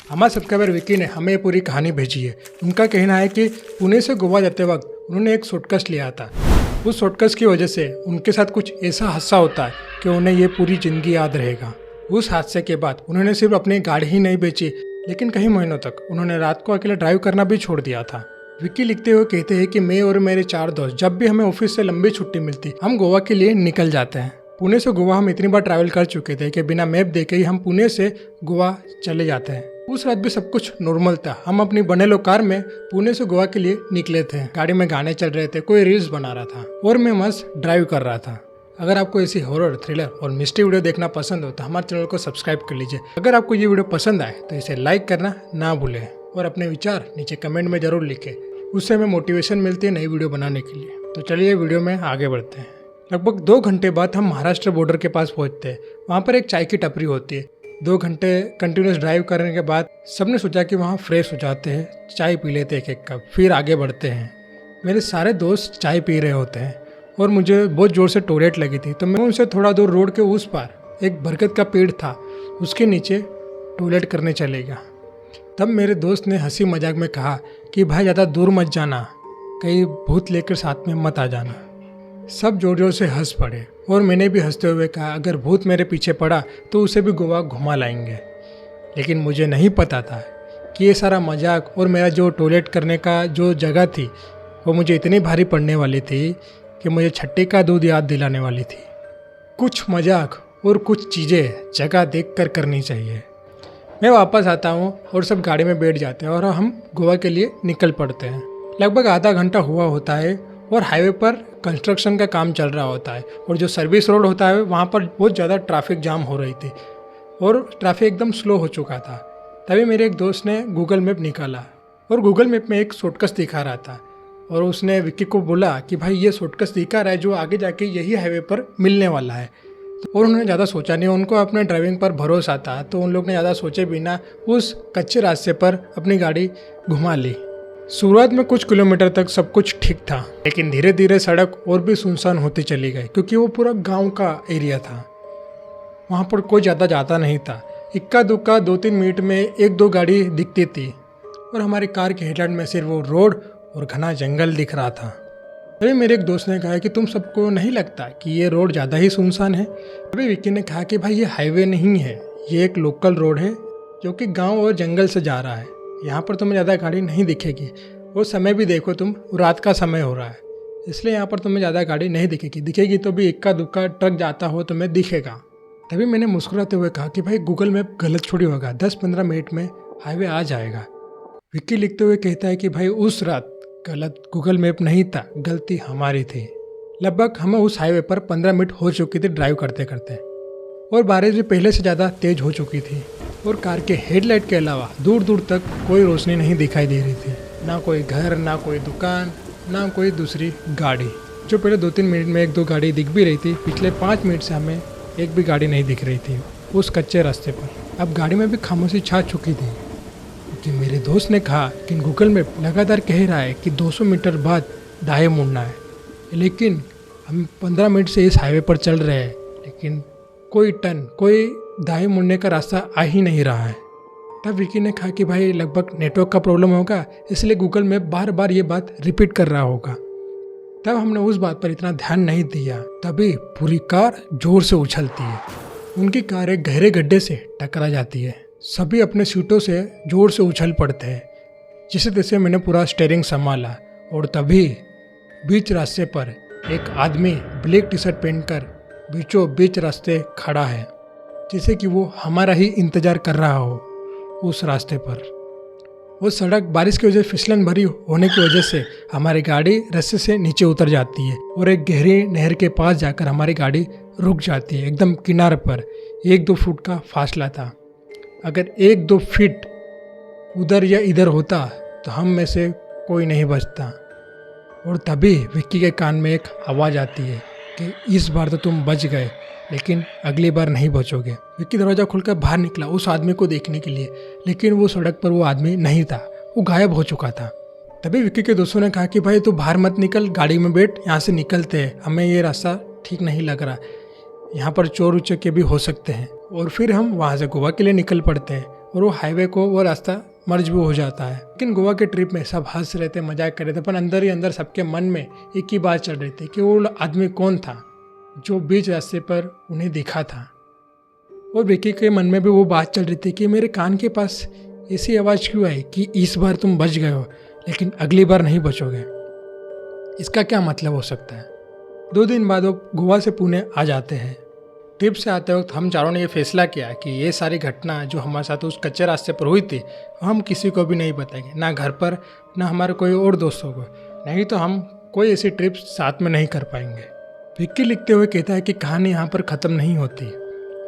हमारे सब्सक्राइबर विक्की ने हमें ये पूरी कहानी भेजी है। उनका कहना है कि पुणे से गोवा जाते वक्त उन्होंने एक शॉर्टकट लिया था। उस शॉर्टकट की वजह से उनके साथ कुछ ऐसा हादसा होता है कि उन्हें ये पूरी ज़िंदगी याद रहेगा। उस हादसे के बाद उन्होंने सिर्फ अपनी गाड़ी ही नहीं बेची, लेकिन कई महीनों तक उन्होंने रात को अकेले ड्राइव करना भी छोड़ दिया था। विक्की लिखते हुए कहते हैं कि मैं और मेरे 4 दोस्त जब भी हमें ऑफिस से लंबी छुट्टी मिलती, हम गोवा के लिए निकल जाते हैं। पुणे से गोवा हम इतनी बार ट्रैवल कर चुके थे कि बिना मैप देखे ही हम पुणे से गोवा चले जाते हैं। उस रात भी सब कुछ नॉर्मल था। हम अपनी बनेलो कार में पुणे से गोवा के लिए निकले थे। गाड़ी में गाने चल रहे थे, कोई रील्स बना रहा था और मैं मस्त ड्राइव कर रहा था। अगर आपको ऐसी हॉरर, थ्रिलर और मिस्ट्री वीडियो देखना पसंद हो तो हमारे चैनल को सब्सक्राइब कर लीजिए। अगर आपको ये वीडियो पसंद आए तो इसे लाइक करना ना भूलें और अपने विचार नीचे कमेंट में जरूर लिखें। उससे हमें मोटिवेशन मिलती है नई वीडियो बनाने के लिए। तो चलिए वीडियो में आगे बढ़ते हैं। लगभग 2 घंटे बाद हम महाराष्ट्र बॉर्डर के पास पहुंचते हैं। वहाँ पर एक चाय की टपरी होती है। 2 घंटे कंटिन्यूस ड्राइव करने के बाद सबने सोचा कि वहाँ फ्रेश हो जाते हैं, चाय पी लेते हैं एक कप, फिर आगे बढ़ते हैं। मेरे सारे दोस्त चाय पी रहे होते हैं और मुझे बहुत ज़ोर से टॉयलेट लगी थी, तो मैं उनसे थोड़ा दूर रोड के उस पार एक बरगद का पेड़ था, उसके नीचे टॉयलेट करने चले गया। तब मेरे दोस्त ने हंसी मजाक में कहा कि भाई ज़्यादा दूर मत जाना, कहीं भूत लेकर साथ में मत आ जाना। सब जोर जोर से हंस पड़े और मैंने भी हंसते हुए कहा अगर भूत मेरे पीछे पड़ा तो उसे भी गोवा घुमा लाएंगे। लेकिन मुझे नहीं पता था कि ये सारा मजाक और मेरा जो टॉयलेट करने का जो जगह थी वो मुझे इतनी भारी पड़ने वाली थी कि मुझे छट्टी का दूध याद दिलाने वाली थी। कुछ मजाक और कुछ चीज़ें जगह देख कर करनी चाहिए। मैं वापस आता हूँ और सब गाड़ी में बैठ जाते हैं और हम गोवा के लिए निकल पड़ते हैं। लगभग आधा घंटा हुआ होता है और हाईवे पर कंस्ट्रक्शन का काम चल रहा होता है और जो सर्विस रोड होता है वहाँ पर बहुत ज़्यादा ट्रैफिक जाम हो रही थी और ट्रैफिक एकदम स्लो हो चुका था। तभी मेरे एक दोस्त ने गूगल मैप निकाला और गूगल मैप में एक शॉर्टकट दिखा रहा था और उसने विक्की को बोला कि भाई ये शॉर्टकट दिखा रहा है जो आगे जाके यही हाईवे पर मिलने वाला है। और उन्होंने ज़्यादा सोचा नहीं, उनको अपने ड्राइविंग पर भरोसा था, तो उन लोग ने ज़्यादा सोचे बिना उस कच्चे रास्ते पर अपनी गाड़ी घुमा ली। शुरुआत में कुछ किलोमीटर तक सब कुछ ठीक था, लेकिन धीरे धीरे सड़क और भी सुनसान होती चली गई क्योंकि वो पूरा गांव का एरिया था। वहाँ पर कोई ज़्यादा जाता नहीं था। इक्का दुक्का 2-3 मिनट में 1-2 गाड़ी दिखती थी और हमारी कार के हेडलाइट में सिर्फ वो रोड और घना जंगल दिख रहा था। तभी मेरे एक दोस्त ने कहा कि तुम सबको नहीं लगता कि ये रोड ज़्यादा ही सुनसान है? तभी विक्की ने कहा कि भाई ये हाईवे नहीं है, ये एक लोकल रोड है जो कि गांव और जंगल से जा रहा है। यहाँ पर तुम्हें ज़्यादा गाड़ी नहीं दिखेगी और समय भी देखो तुम, रात का समय हो रहा है, इसलिए यहाँ पर तुम्हें ज़्यादा गाड़ी नहीं दिखेगी तो भी इक्का दुक्का ट्रक जाता हो तुम्हें दिखेगा। तभी मैंने मुस्कुराते हुए कहा कि भाई गूगल मैप गलत थोड़ी होगा, 10-15 मिनट में हाईवे आ जाएगा। विक्की लिखते हुए कहता है कि भाई उस रात गलत गूगल मैप नहीं था, गलती हमारी थी। लगभग हमें उस हाईवे पर 15 मिनट हो चुकी थी ड्राइव करते करते और बारिश भी पहले से ज़्यादा तेज हो चुकी थी और कार के हेडलाइट के अलावा दूर दूर तक कोई रोशनी नहीं दिखाई दे रही थी। ना कोई घर, ना कोई दुकान, ना कोई दूसरी गाड़ी। जो पहले 2-3 मिनट में 1-2 गाड़ी दिख भी रही थी, पिछले 5 मिनट से हमें एक भी गाड़ी नहीं दिख रही थी उस कच्चे रास्ते पर। अब गाड़ी में भी खामोशी छा चुकी थी कि मेरे दोस्त ने कहा कि गूगल मैप लगातार कह रहा है कि 200 मीटर बाद दाएं मुड़ना है, लेकिन हम 15 मिनट से इस हाईवे पर चल रहे हैं, लेकिन कोई दाएं मुड़ने का रास्ता आ ही नहीं रहा है। तब विक्की ने कहा कि भाई लगभग नेटवर्क का प्रॉब्लम होगा, इसलिए गूगल मैप बार बार ये बात रिपीट कर रहा होगा। तब हमने उस बात पर इतना ध्यान नहीं दिया। तभी पूरी कार जोर से उछलती है। उनकी कार एक गहरे गड्ढे से टकरा जाती है। सभी अपने सीटों से जोर से उछल पड़ते हैं। जिसे तैसे मैंने पूरा स्टीयरिंग संभाला और तभी बीच रास्ते पर एक आदमी ब्लैक टी शर्ट पहनकर बीचों बीच रास्ते खड़ा है, जैसे कि वो हमारा ही इंतजार कर रहा हो। उस रास्ते पर वो सड़क बारिश की वजह से फिसलन भरी होने की वजह से हमारी गाड़ी रास्ते से नीचे उतर जाती है और एक गहरी नहर के पास जाकर हमारी गाड़ी रुक जाती है। एकदम किनारे पर 1-2 फुट का फासला था। अगर 1-2 फीट उधर या इधर होता तो हम में से कोई नहीं बचता। और तभी विक्की के कान में एक आवाज़ आती है कि इस बार तो तुम बच गए, लेकिन अगली बार नहीं बचोगे। विक्की दरवाज़ा खुलकर बाहर निकला उस आदमी को देखने के लिए, लेकिन वो सड़क पर वो आदमी नहीं था, वो गायब हो चुका था। तभी विक्की के दोस्तों ने कहा कि भाई तू बाहर मत निकल, गाड़ी में बैठ, यहाँ से निकलते हैं, हमें ये रास्ता ठीक नहीं लग रहा, यहाँ पर चोर उचक्के भी हो सकते हैं। और फिर हम वहाँ से गोवा के लिए निकल पड़ते हैं और वो हाईवे को वो रास्ता मर्ज भी हो जाता है। लेकिन गोवा के ट्रिप में सब हंस रहे थे, मजाक कर रहे थे, पर अंदर ही अंदर सबके मन में एक ही बात चल रही थी कि वो आदमी कौन था जो बीच रास्ते पर उन्हें दिखा था। और विक्की के मन में भी वो बात चल रही थी कि मेरे कान के पास ऐसी आवाज़ क्यों आई कि इस बार तुम बच गए हो लेकिन अगली बार नहीं बचोगे। इसका क्या मतलब हो सकता है। 2 दिन बाद वो गोवा से पुणे आ जाते हैं। ट्रिप से आते वक्त हम चारों ने ये फैसला किया कि ये सारी घटना जो हमारे साथ उस कच्चे रास्ते पर हुई थी हम किसी को भी नहीं बताएंगे, ना घर पर, ना हमारे कोई और दोस्तों को, नहीं तो हम कोई ऐसी ट्रिप साथ में नहीं कर पाएंगे। विक्की लिखते हुए कहता है कि कहानी यहाँ पर ख़त्म नहीं होती।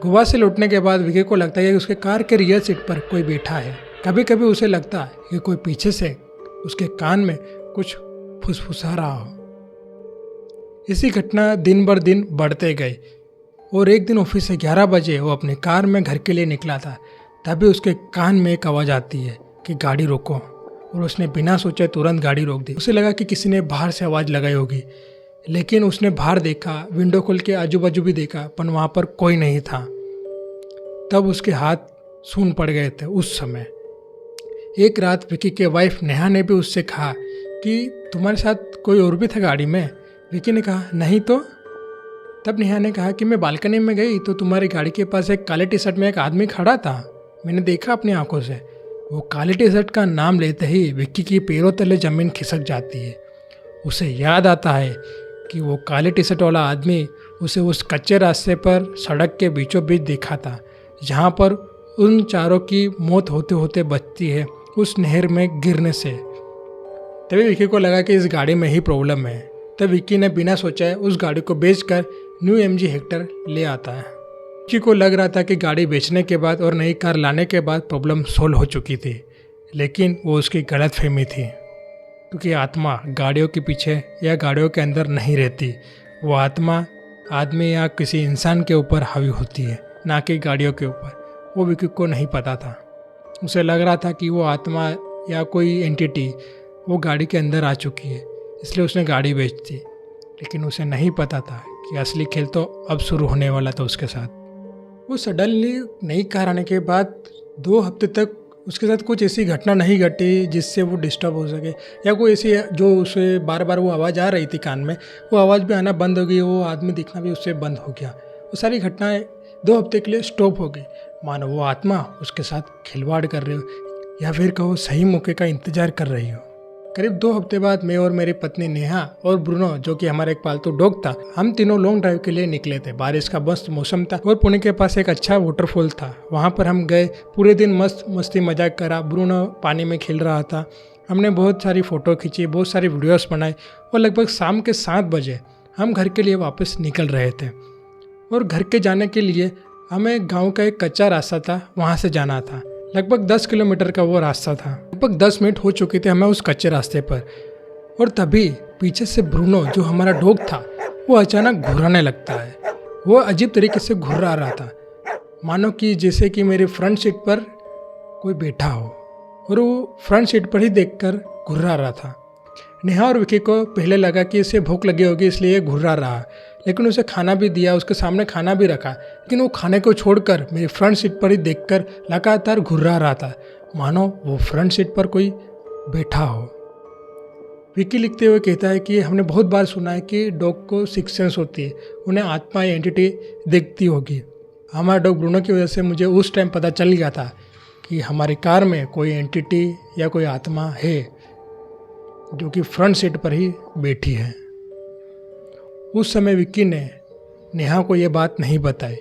गोवा से लौटने के बाद विक्की को लगता है कि उसके कार के रियर सीट पर कोई बैठा है। कभी कभी उसे लगता है कि कोई पीछे से उसके कान में कुछ फुसफुसा रहा हो। इसी घटना दिन बर दिन बढ़ते गए और एक दिन ऑफिस से 11 बजे वो अपनी कार में घर के लिए निकला था। तभी उसके कान में एक आवाज़ आती है कि गाड़ी रोको, और उसने बिना सोचे तुरंत गाड़ी रोक दी। उसे लगा कि किसी ने बाहर से आवाज़ लगाई होगी, लेकिन उसने बाहर देखा, विंडो खोल के आजू बाजू भी देखा, पर वहाँ पर कोई नहीं था। तब उसके हाथ सून पड़ गए थे। उस समय एक रात विक्की के वाइफ नेहा ने भी उससे कहा कि तुम्हारे साथ कोई और भी था गाड़ी में। विक्की ने कहा नहीं तो। तब नेहा ने कहा कि मैं बालकनी में गई तो तुम्हारी गाड़ी के पास एक काले टी शर्ट में एक आदमी खड़ा था, मैंने देखा अपनी आंखों से। वो काले टी शर्ट का नाम लेते ही विक्की की पैरों तले ज़मीन खिसक जाती है। उसे याद आता है कि वो काले टी शर्ट वाला आदमी उसे उस कच्चे रास्ते पर सड़क के बीचों बीच देखा था, जहाँ पर उन चारों की मौत होते होते बचती है उस नहर में गिरने से। तभी विक्की को लगा कि इस गाड़ी में ही प्रॉब्लम है। तब विक्की ने बिना सोचे उस गाड़ी को बेचकर न्यू MG हेक्टर ले आता है। विक्की को लग रहा था कि गाड़ी बेचने के बाद और नई कार लाने के बाद प्रॉब्लम सोल्व हो चुकी थी, लेकिन वो उसकी गलतफहमी थी, क्योंकि आत्मा गाड़ियों के पीछे या गाड़ियों के अंदर नहीं रहती। वो आत्मा आदमी या किसी इंसान के ऊपर हावी होती है, ना कि गाड़ियों के ऊपर। वो विक्की को नहीं पता था। उसे लग रहा था कि वो आत्मा या कोई एंटिटी वो गाड़ी के अंदर आ चुकी है, इसलिए उसने गाड़ी बेच दी। लेकिन उसे नहीं पता था कि असली खेल तो अब शुरू होने वाला था उसके साथ। वो सडनली नई कार आने के बाद 2 हफ्ते तक उसके साथ कुछ ऐसी घटना नहीं घटी जिससे वो डिस्टर्ब हो सके, या कोई ऐसी जो उसे बार बार वो आवाज़ आ रही थी कान में, वो आवाज़ भी आना बंद हो गई, वो आदमी दिखना भी उससे बंद हो गया। वो सारी घटनाएं 2 हफ्ते के लिए स्टॉप हो गई। मानो वो आत्मा उसके साथ खिलवाड़ कर रही हो, या फिर कहो सही मौके का इंतजार कर रही हो। करीब 2 हफ्ते बाद मैं और मेरी पत्नी नेहा और ब्रूनो, जो कि हमारा एक पालतू डॉग था, हम तीनों लॉन्ग ड्राइव के लिए निकले थे। बारिश का मस्त मौसम था और पुणे के पास एक अच्छा वाटरफॉल था, वहाँ पर हम गए। पूरे दिन मस्त मस्ती मजाक करा। ब्रूनो पानी में खेल रहा था। हमने बहुत सारी फ़ोटो खींची, बहुत सारी वीडियोस बनाई, और लगभग शाम के 7 बजे हम घर के लिए वापस निकल रहे थे। और घर के जाने के लिए हमें गाँव का एक कच्चा रास्ता था, वहाँ से जाना था। लगभग 10 किलोमीटर का वो रास्ता था। लगभग 10 मिनट हो चुके थे हमें उस कच्चे रास्ते पर, और तभी पीछे से ब्रूनो, जो हमारा डॉग था, वो अचानक घुराने लगता है। वो अजीब तरीके से घुर्रा रहा था, मानो कि जैसे कि मेरी फ्रंट सीट पर कोई बैठा हो, और वो फ्रंट सीट पर ही देखकर घुर्रा रहा था। नेहा और विक्की को पहले लगा कि इसे भूख लगी होगी इसलिए घुर्रा रहा, लेकिन उसे खाना भी दिया, उसके सामने खाना भी रखा, लेकिन वो खाने को छोड़कर मेरी फ्रंट सीट पर ही देखकर लगातार घुर्रा रहा था, मानो वो फ्रंट सीट पर कोई बैठा हो। विक्की लिखते हुए कहता है कि हमने बहुत बार सुना है कि डॉग को 6 सेंस होती है, उन्हें आत्मा या एंटिटी देखती होगी। हमारा डॉग ब्रूनो की वजह से मुझे उस टाइम पता चल गया था कि हमारी कार में कोई एंटिटी या कोई आत्मा है जो कि फ्रंट सीट पर ही बैठी है। उस समय विक्की ने नेहा को ये बात नहीं बताई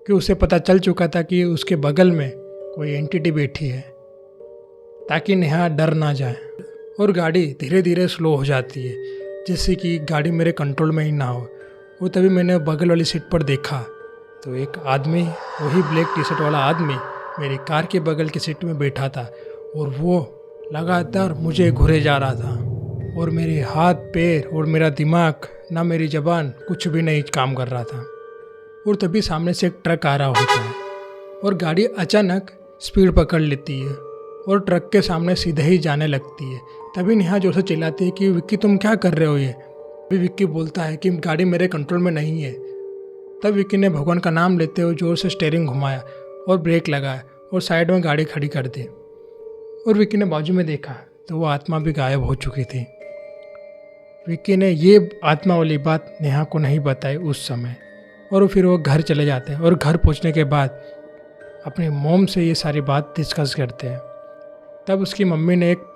कि उसे पता चल चुका था कि उसके बगल में कोई एंटिटी बैठी है, ताकि नेहा डर ना जाए। और गाड़ी धीरे धीरे स्लो हो जाती है, जैसे कि गाड़ी मेरे कंट्रोल में ही ना हो। वो तभी मैंने बगल वाली सीट पर देखा तो एक आदमी, वही ब्लैक टी शर्ट वाला आदमी, मेरी कार के बगल की सीट में बैठा था, और वो लगातार मुझे घुरे जा रहा था, और मेरे हाथ पैर और मेरा दिमाग, ना मेरी ज़बान, कुछ भी नहीं काम कर रहा था। और तभी सामने से एक ट्रक आ रहा होता है, और गाड़ी अचानक स्पीड पकड़ लेती है और ट्रक के सामने सीधे ही जाने लगती है। तभी नेहा जोर से चिल्लाती है कि विक्की तुम क्या कर रहे हो ये। तभी विक्की बोलता है कि गाड़ी मेरे कंट्रोल में नहीं है। तब विक्की ने भगवान का नाम लेते हुए जोर से स्टीयरिंग घुमाया और ब्रेक लगाया, और साइड में गाड़ी खड़ी कर दी। और विक्की ने बाजू में देखा तो वो आत्मा भी गायब हो चुकी थी। विक्की ने ये आत्मा वाली बात नेहा को नहीं बताई उस समय, और फिर वो घर चले जाते हैं और घर पहुंचने के बाद अपनी मॉम से ये सारी बात डिस्कस करते हैं। तब उसकी मम्मी ने एक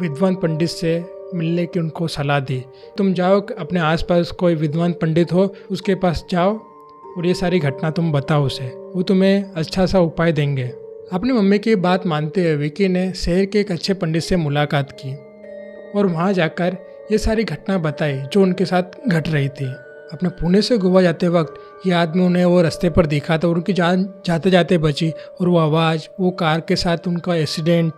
विद्वान पंडित से मिलने की उनको सलाह दी। तुम जाओ, अपने आसपास कोई विद्वान पंडित हो उसके पास जाओ और ये सारी घटना तुम बताओ उसे, वो तुम्हें अच्छा सा उपाय देंगे। अपनी मम्मी की बात मानते हुए विक्की ने शहर के एक अच्छे पंडित से मुलाकात की और वहाँ जाकर ये सारी घटना बताई जो उनके साथ घट रही थी। अपने पुणे से गोवा जाते वक्त ये आदमी उन्हें वो रास्ते पर दिखा था और उनकी जान जाते जाते बची, और वो आवाज़, वो कार के साथ उनका एक्सीडेंट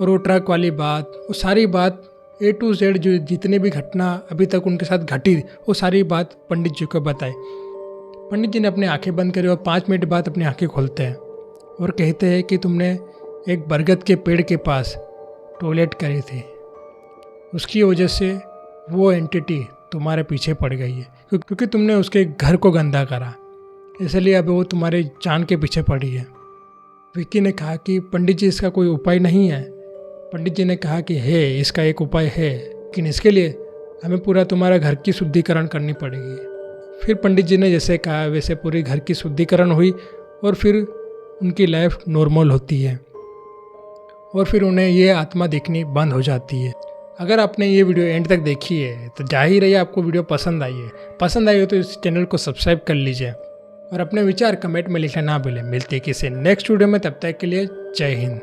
और वो ट्रक वाली बात, वो सारी बात A to Z जो जितनी भी घटना अभी तक उनके साथ घटी वो सारी बात पंडित जी को बताई। पंडित जी ने अपनी आंखें बंद करी और 5 मिनट बाद अपनी आंखें खोलते हैं और कहते हैं कि तुमने एक बरगद के पेड़ के पास टॉयलेट करी थी, उसकी वजह से वो एंटिटी तुम्हारे पीछे पड़ गई है, क्योंकि तुमने उसके घर को गंदा करा, इसलिए अब वो तुम्हारे जान के पीछे पड़ी है। विक्की ने कहा कि पंडित जी इसका कोई उपाय नहीं है। पंडित जी ने कहा कि है, इसका एक उपाय है, लेकिन इसके लिए हमें पूरा तुम्हारा घर की शुद्धिकरण करनी पड़ेगी। फिर पंडित जी ने जैसे कहा वैसे पूरी घर की शुद्धिकरण हुई और फिर उनकी लाइफ नॉर्मल होती है और फिर उन्हें ये आत्मा दिखनी बंद हो जाती है। अगर आपने ये वीडियो एंड तक देखी है तो जाहिर है आपको वीडियो पसंद आई हो तो इस चैनल को सब्सक्राइब कर लीजिए और अपने विचार कमेंट में लिखना ना भूलें। मिलते हैं किसी नेक्स्ट वीडियो में, तब तक के लिए जय हिंद।